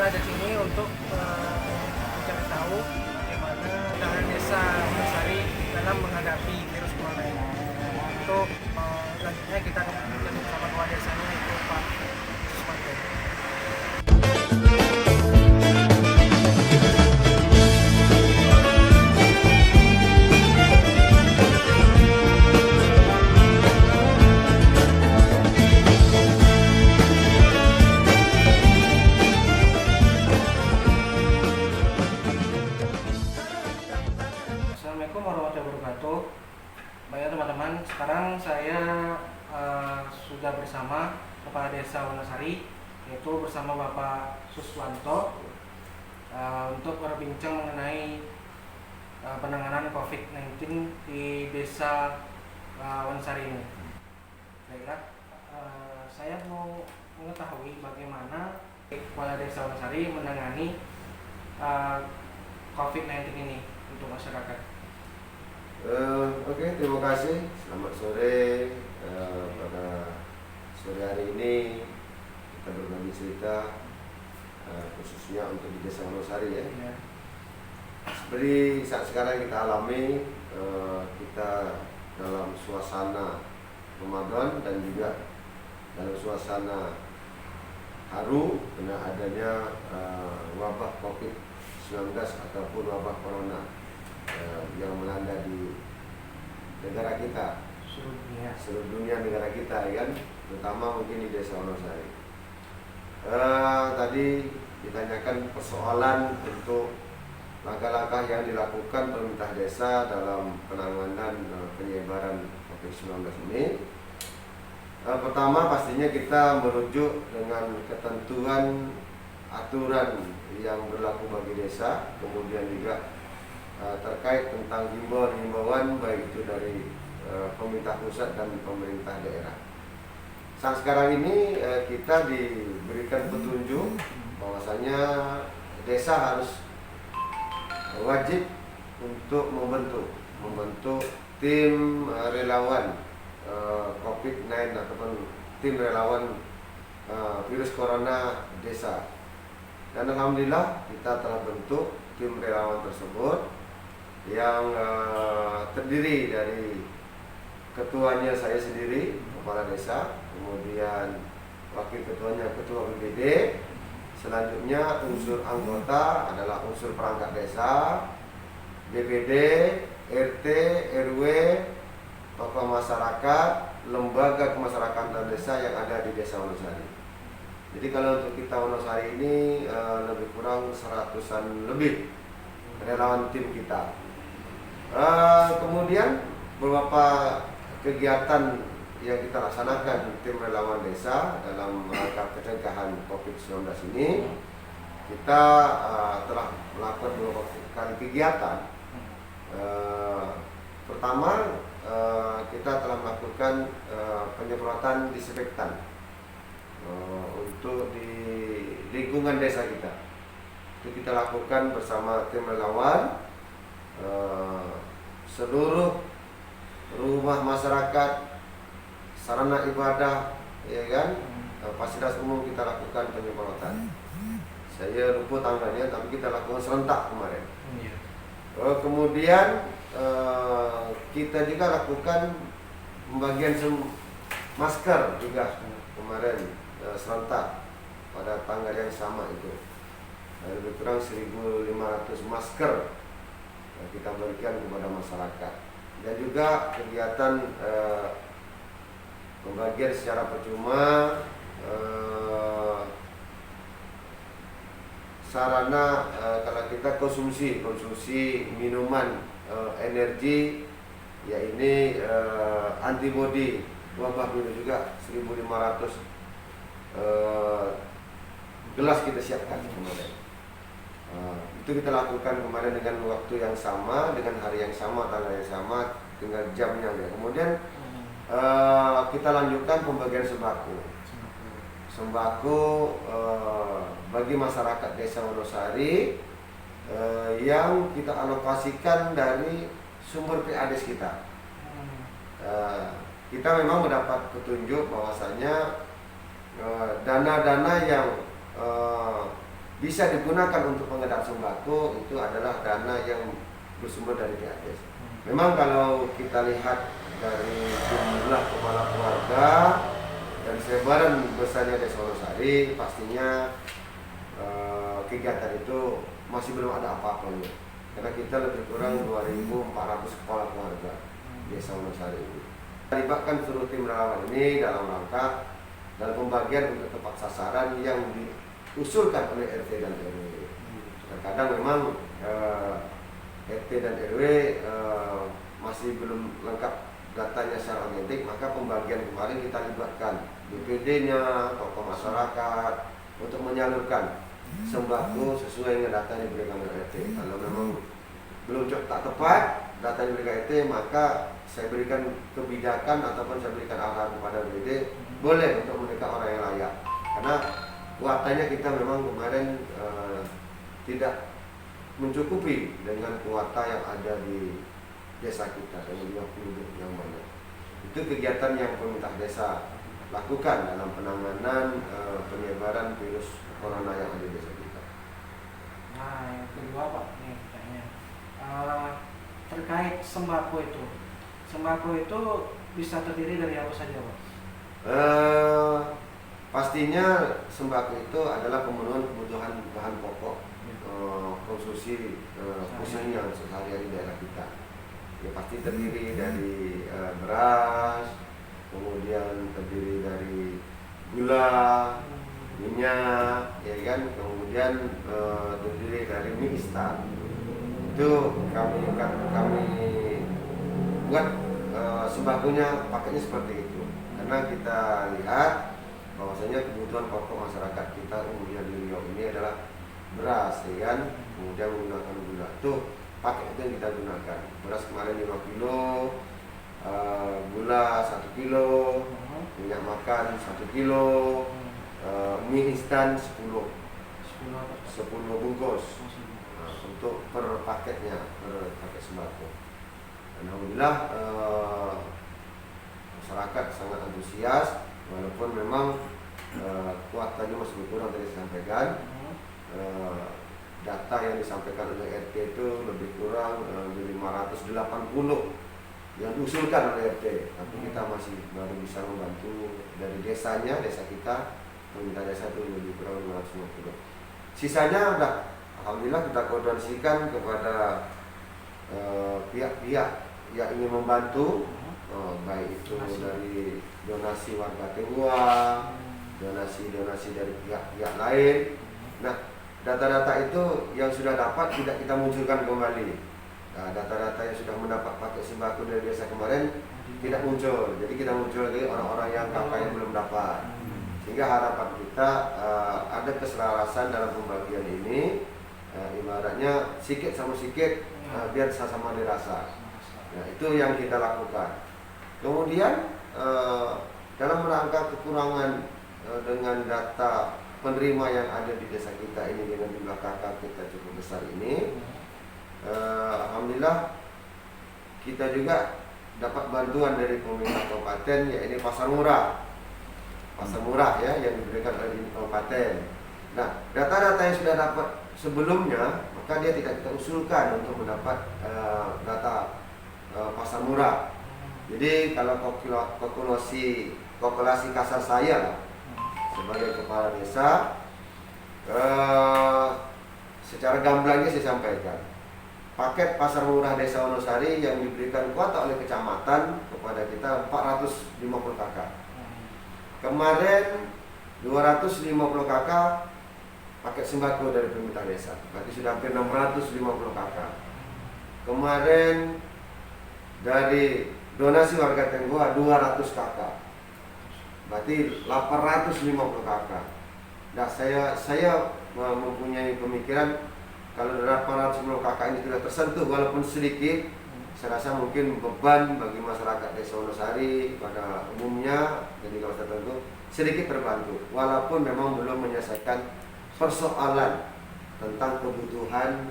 ada di sini untuk mencari tahu bagaimana cara desa Wonosari dalam menghadapi virus corona ini. Untuk selanjutnya kita bersama kepala desanya itu Pak Suswanto. Assalamualaikum warahmatullahi wabarakatuh. Baik teman-teman, sekarang saya sudah bersama Kepala Desa Wonosari, yaitu bersama Bapak Suswanto untuk berbincang mengenai penanganan COVID-19 di Desa Wonosari ini. Baiklah, saya mau mengetahui bagaimana Kepala Desa Wonosari menangani COVID-19 ini untuk masyarakat. Oke, terima kasih. Selamat sore. Pada sore hari ini kita berbagi cerita khususnya untuk di Desa Wonosari ya. Seperti saat sekarang kita alami, kita dalam suasana Ramadan dan juga dalam suasana haru dengan adanya wabah COVID-19 ataupun wabah corona yang melanda di negara kita, seluruh dunia negara kita, kan, terutama mungkin di Desa Wonosari. Tadi ditanyakan persoalan untuk langkah-langkah yang dilakukan pemerintah desa dalam penanganan penyebaran COVID-19 ini. Pertama pastinya kita merujuk dengan ketentuan aturan yang berlaku bagi desa, kemudian juga terkait tentang himbauan baik itu dari pemerintah pusat dan pemerintah daerah. Saat sekarang ini kita diberikan petunjuk bahwasanya desa harus wajib untuk membentuk tim relawan COVID-19 ataupun tim relawan virus corona desa. Dan alhamdulillah kita telah bentuk tim relawan tersebut yang terdiri dari ketuanya saya sendiri, kepala desa, kemudian wakil ketuanya ketua BPD, selanjutnya unsur anggota adalah unsur perangkat desa, BPD, RT, RW, tokoh masyarakat, lembaga kemasyarakatan desa yang ada di Desa Wonosari. Jadi kalau untuk kita Wonosari ini lebih kurang 100-an lebih relawan tim kita. Kemudian beberapa kegiatan yang kita laksanakan tim relawan desa dalam rangka pencegahan COVID-19 ini, kita telah melakukan beberapa kali kegiatan. Pertama, kita telah melakukan penyemprotan disinfektan untuk di lingkungan desa kita. Itu kita lakukan bersama tim relawan. Seluruh rumah masyarakat, sarana ibadah, ya kan, fasilitas umum kita lakukan penyemprotan. Saya lupa tanggalnya, tapi kita lakukan serentak kemarin. Kemudian kita juga lakukan pembagian masker juga kemarin serentak pada tanggal yang sama itu. Lebih kurang 1.500 masker kita berikan kepada masyarakat, dan juga kegiatan pembagian secara percuma sarana kalau kita konsumsi minuman energi, ya ini antibody wabah virus juga 1.500 gelas kita siapkan kemarin. Itu kita lakukan kemarin dengan waktu yang sama, dengan hari yang sama, tanggal yang sama, tinggal jamnya ya. Kemudian kita lanjutkan pembagian sembako bagi masyarakat Desa Wonosari yang kita alokasikan dari sumber PADES kita. Kita memang mendapat petunjuk bahwasanya dana-dana yang bisa digunakan untuk pengadaan sembako itu adalah dana yang bersumber dari pihak desa. Memang kalau kita lihat dari jumlah kepala keluarga dan sebaran besarnya Desa Wonosari, pastinya kegiatan itu masih belum ada apa-apanya. Karena kita lebih kurang 2.400 kepala keluarga Desa Wonosari ini. Libatkan seluruh tim relawan ini dalam rangka dalam pembagian untuk tepat sasaran yang diusulkan oleh RT dan RW. Terkadang memang RT dan RW masih belum lengkap datanya secara otentik, maka pembagian kemarin kita libatkan BPD-nya, tokoh masyarakat untuk menyalurkan sembako sesuai dengan data yang diberikan oleh RT. Kalau memang belum tak tepat data yang diberikan RT, maka saya berikan kebijakan ataupun saya berikan arahan kepada BPD boleh untuk mereka orang yang layak. Karena kuotanya kita memang kemarin tidak mencukupi dengan kuota yang ada di desa kita dengan 50 yang banyak. Itu kegiatan yang pemerintah desa lakukan dalam penanganan penyebaran virus corona yang ada di desa kita. Nah, yang kedua Pak, nih kayaknya terkait sembako itu. Sembako itu bisa terdiri dari apa saja Pak? Pastinya sembako itu adalah pemenuhan kebutuhan bahan pokok konsumsi khususnya sehari-hari daerah kita. Ya pasti terdiri dari beras, kemudian terdiri dari gula, minyak, ya kan, kemudian terdiri dari mie instan. Itu kami buat sembakonya pakainya seperti itu, karena kita lihat bahwasanya kebutuhan pokok masyarakat kita kemudian di Riau ini adalah beras, ya kan, kemudian menggunakan gula. Tuh pakai itu yang kita gunakan. Beras kemarin 5 kilo, gula 1 kilo, minyak makan 1 kilo, mie instan 10 bungkus untuk per paketnya, per paket sembako. Alhamdulillah masyarakat sangat antusias, walaupun memang kuotanya masih kurang tadi saya sampaikan. Data yang disampaikan oleh RT itu lebih kurang 580 yang diusulkan oleh RT, tapi kita masih baru bisa membantu dari desanya, desa kita, pemerintah desa itu lebih kurang 550. Sisanya udah alhamdulillah kita koordinasikan kepada pihak-pihak yang ingin membantu, baik itu dari donasi warga Tenggua, donasi dari pihak-pihak lain. Nah, data-data itu yang sudah dapat tidak kita munculkan kembali. Nah, data-data yang sudah mendapat paket sembako dari desa kemarin tidak muncul. Jadi kita muncul lagi orang-orang yang kakak yang belum dapat. Sehingga harapan kita ada keselarasan dalam pembagian ini. Ibaratnya sikit sama sikit biar sama-sama dirasa. Nah, itu yang kita lakukan. Kemudian dalam rangka kekurangan dengan data penerima yang ada di desa kita ini dengan jumlah kakak kita cukup besar ini, alhamdulillah kita juga dapat bantuan dari pemerintah kabupaten, yaitu pasar murah ya yang diberikan oleh kabupaten. Nah, data-data yang sudah dapat sebelumnya maka dia tidak kita usulkan untuk mendapat data pasar murah. Jadi kalau kalkulasi kasar saya lah, sebagai kepala desa, secara gamblangnya saya sampaikan, paket pasar murah Desa Wonosari yang diberikan kuota oleh kecamatan kepada kita 450 kakak. Kemarin 250 kakak paket sembako dari pemerintah desa, berarti sudah hampir 650 kakak. Kemarin dari donasi warga Tenggua 200 kakak, berarti 850 kakak. Nah, saya mempunyai pemikiran kalau 850 kakak ini sudah tersentuh walaupun sedikit, saya rasa mungkin beban bagi masyarakat Desa Wonosari pada umumnya jadi kawasan tertentu sedikit terbantu, walaupun memang belum menyelesaikan persoalan tentang kebutuhan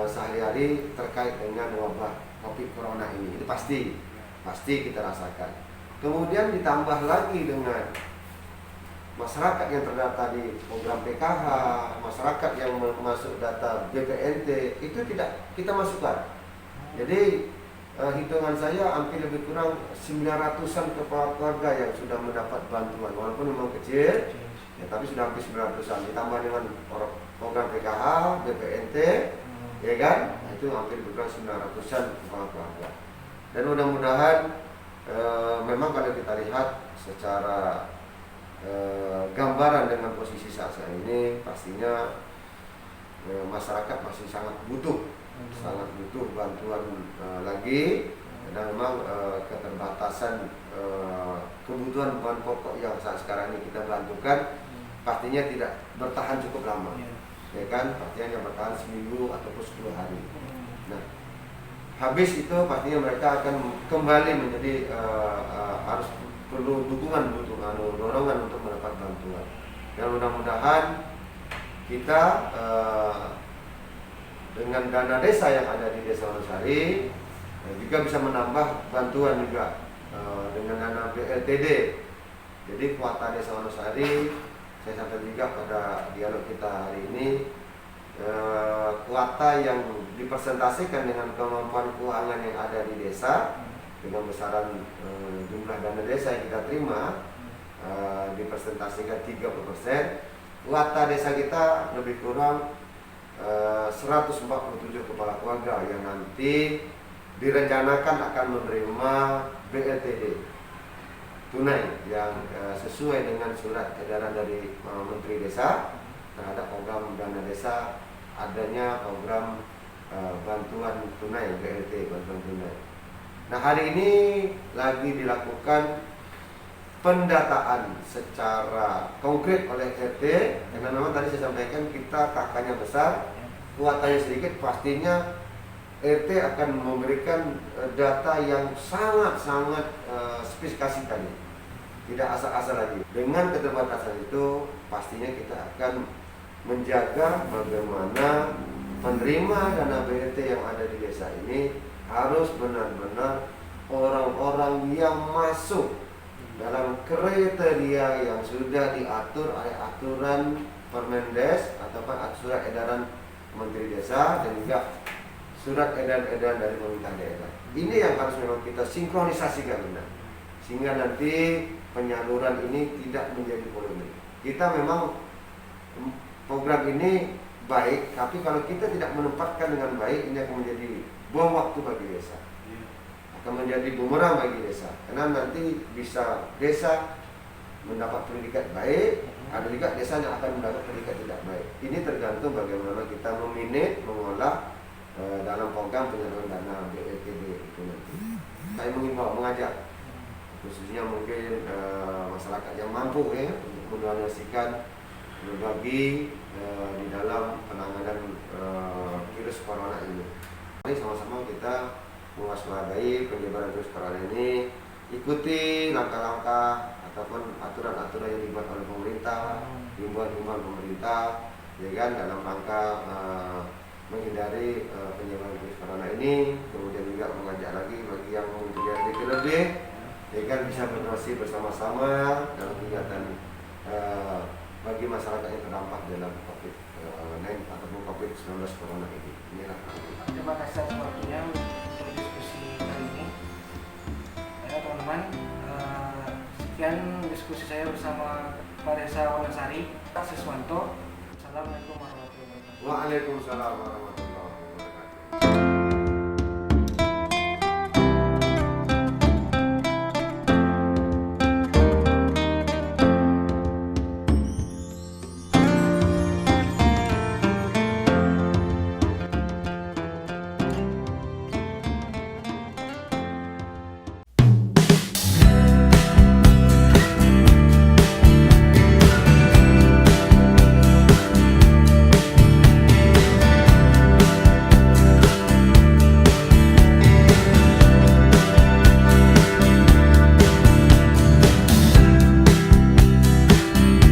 sehari-hari terkait dengan wabah COVID Corona ini. Itu pasti kita rasakan. Kemudian ditambah lagi dengan masyarakat yang terdata di program PKH, masyarakat yang masuk data BPNT itu tidak kita masukkan. Jadi hitungan saya hampir lebih kurang 900-an kepala keluarga yang sudah mendapat bantuan, walaupun memang kecil, ya, tapi sudah hampir 900-an. Ditambah dengan program PKH, BPNT, ya kan? Nah, itu hampir lebih kurang 900-an kepala keluarga. Dan mudah-mudahan memang kalau kita lihat secara gambaran dengan posisi saat ini, pastinya masyarakat masih sangat butuh bantuan lagi, dan memang keterbatasan kebutuhan bahan pokok yang saat sekarang ini kita bantukan pastinya tidak bertahan cukup lama, ya kan? Pastinya hanya bertahan seminggu ataupun 10 hari. Nah, habis itu pastinya mereka akan kembali menjadi harus perlu dorongan untuk mendapat bantuan. Dan mudah-mudahan kita dengan dana desa yang ada di Desa Wonosari juga bisa menambah bantuan juga dengan dana BLTD. Jadi kuota Desa Wonosari, saya sampaikan juga pada dialog kita hari ini, kuota yang dipresentasikan dengan kemampuan keuangan yang ada di desa dengan besaran jumlah dana desa yang kita terima dipresentasikan 30%. Kuota desa kita lebih kurang 147 kepala keluarga yang nanti direncanakan akan menerima BLTD tunai yang sesuai dengan surat edaran dari Menteri Desa terhadap program dana desa, adanya program bantuan tunai BLT, bantuan tunai. Nah, hari ini lagi dilakukan pendataan secara konkret oleh RT, karena memang tadi saya sampaikan kita kakaknya besar, kuotanya sedikit, pastinya RT akan memberikan data yang sangat-sangat spesifikasi tadi, tidak asal-asal lagi. Dengan keterbatasan itu, pastinya kita akan menjaga bagaimana penerima dana BLT yang ada di desa ini harus benar-benar orang-orang yang masuk dalam kriteria yang sudah diatur oleh aturan Permendes ataupun surat edaran Menteri Desa dan juga surat edaran dari pemerintah daerah. Ini yang harus memang kita sinkronisasikan benar, sehingga nanti penyaluran ini tidak menjadi polemik. Kita memang program ini baik, tapi kalau kita tidak menempatkan dengan baik, ini akan menjadi buang waktu bagi desa, akan menjadi bumerang bagi desa, karena nanti bisa desa mendapat pendidikan baik, ada juga desa yang akan mendapat pendidikan tidak baik. Ini tergantung bagaimana kita memanage, mengolah dalam program penyaluran dana BLTD itu nanti. Saya mengajak khususnya mungkin masyarakat yang mampu ya untuk mendonasikan, berbagi di dalam penanganan virus corona ini. Mari sama-sama kita mewaspadai penyebaran virus corona ini, ikuti langkah-langkah ataupun aturan-aturan yang dibuat oleh pemerintah, himbauan-himbauan pemerintah, ya kan, dalam rangka menghindari penyebaran virus corona ini. Kemudian juga mengajak lagi bagi yang mempunyai rezeki lebih, ya kan, bisa berdonasi bersama-sama dalam kegiatan bagi masyarakat yang terdampak dalam COVID-19 ataupun COVID-19 corona ini. Inilah. Terima kasih atas waktunya untuk diskusi kali ini. Ya teman-teman, sekian diskusi saya bersama Pak Desa Wonosari, Pak Siswanto. Assalamualaikum warahmatullahi wabarakatuh. Waalaikumsalam warahmatullahi wabarakatuh.